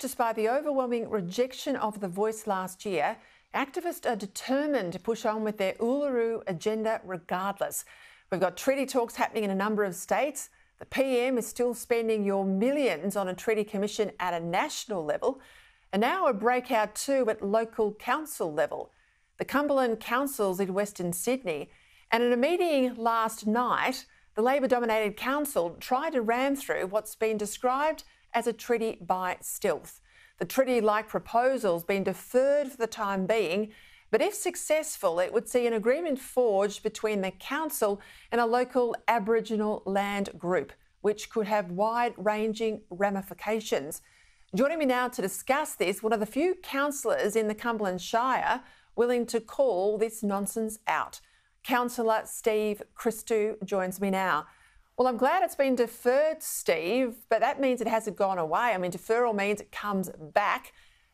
despite the overwhelming rejection of the voice last year, activists are determined to push on with their Uluru agenda regardless. We've got treaty talks happening in a number of states. The PM is still spending your millions on a treaty commission at a national level, and now a breakout too at local council level. The Cumberland Council's in Western Sydney, and in a meeting last night, the Labor-dominated council tried to ram through what's been described as a treaty by stealth. The treaty-like proposal's been deferred for the time being, but if successful, it would see an agreement forged between the council and a local Aboriginal land group, which could have wide-ranging ramifications. Joining me now to discuss this, one of the few councillors in the Cumberland Shire willing to call this nonsense out. Councillor Steve Christou joins me now. Well, I'm glad it's been deferred, Steve, but that means it hasn't gone away. I mean, deferral means it comes back.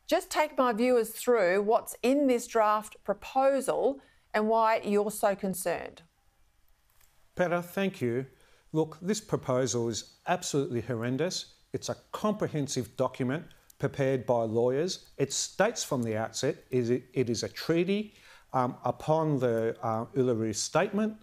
Just take my viewers through what's in this draft proposal and why you're so concerned. Peta, thank you. Look, this proposal is absolutely horrendous. It's a comprehensive document prepared by lawyers. It states from the outset it is a treaty upon the Uluru Statement.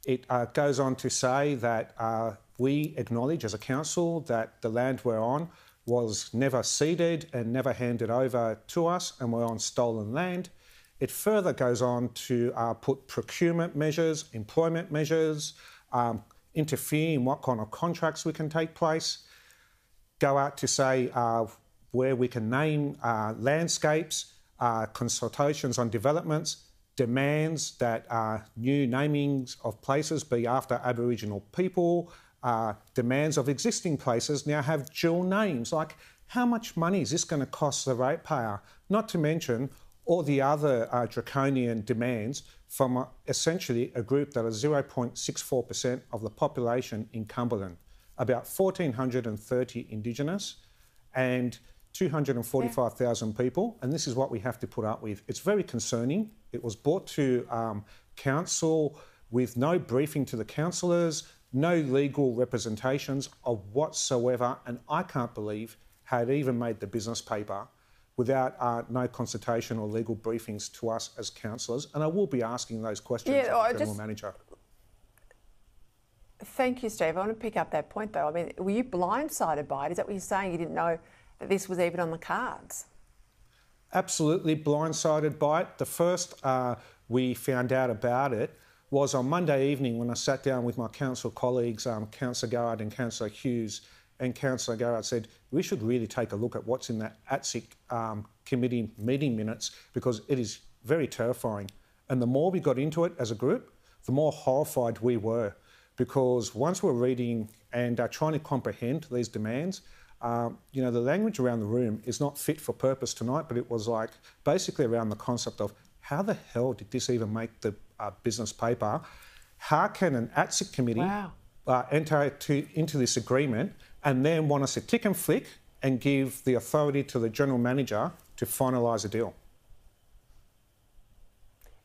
It goes on to say that we acknowledge as a council that the land we're on was never ceded and never handed over to us, and we're on stolen land. It further goes on to put procurement measures, employment measures, interfere in what kind of contracts we can take place, go out to say where we can name landscapes, consultations on developments, demands that new namings of places be after Aboriginal people, demands of existing places now have dual names. Like, how much money is this going to cost the ratepayer? Not to mention all the other draconian demands from essentially a group that is 0.64% of the population in Cumberland, about 1,430 Indigenous and 245,000 people, and this is what we have to put up with. It's very concerning. It was brought to council with no briefing to the councillors, no legal representations of whatsoever, and I can't believe how it even made the business paper without no consultation or legal briefings to us as councillors, and I will be asking those questions of the General Manager. Thank you, Steve. I want to pick up that point though. I mean, were you blindsided by it? Is that what you're saying? You didn't know that this was even on the cards? Absolutely blindsided by it. The first we found out about it was on Monday evening when I sat down with my council colleagues, Councillor Garrard and Councillor Hughes, and Councillor Garrard said, we should really take a look at what's in that ATSIC committee meeting minutes because it is very terrifying. And the more we got into it as a group, the more horrified we were, because once we're reading and trying to comprehend these demands, you know, the language around the room is not fit for purpose tonight, but it was like basically around the concept of how the hell did this even make the business paper? How can an ATSIC committee enter into this agreement and then want us to tick and flick and give the authority to the General Manager to finalise a deal?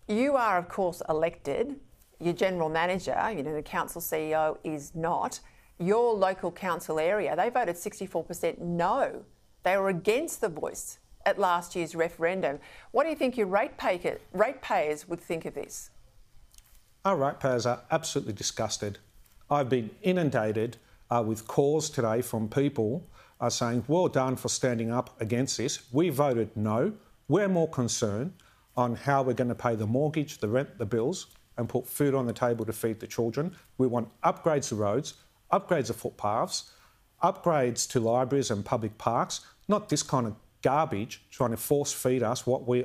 You are, of course, elected. Your General Manager, you know, the Council CEO is not. Your local council area, they voted 64% no. They were against the voice at last year's referendum. What do you think your ratepayers would think of this? Our ratepayers are absolutely disgusted. I've been inundated with calls today from people saying, well done for standing up against this. We voted no. We're more concerned on how we're going to pay the mortgage, the rent, the bills, and put food on the table to feed the children. We want upgrades to roads, upgrades of footpaths, upgrades to libraries and public parks, not this kind of garbage trying to force feed us what we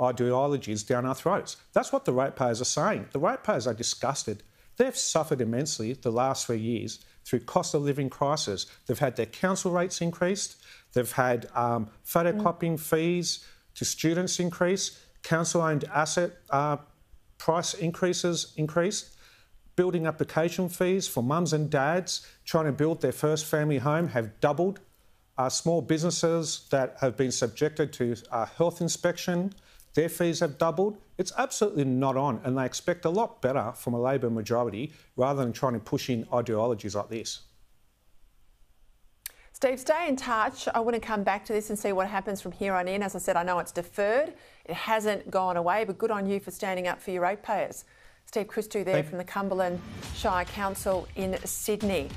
ideologies down our throats. That's what the ratepayers are saying. The ratepayers are disgusted. They've suffered immensely the last 3 years through cost of living crisis. They've had their council rates increased. They've had photocopying fees to students increase, council-owned asset price increases increased, building application fees for mums and dads trying to build their first family home have doubled. Small businesses that have been subjected to health inspection, their fees have doubled. It's absolutely not on, and they expect a lot better from a Labor majority rather than trying to push in ideologies like this. Steve, stay in touch. I want to come back to this and see what happens from here on in. As I said, I know it's deferred. It hasn't gone away, but good on you for standing up for your ratepayers. Steve Christou there from the Cumberland Shire Council in Sydney.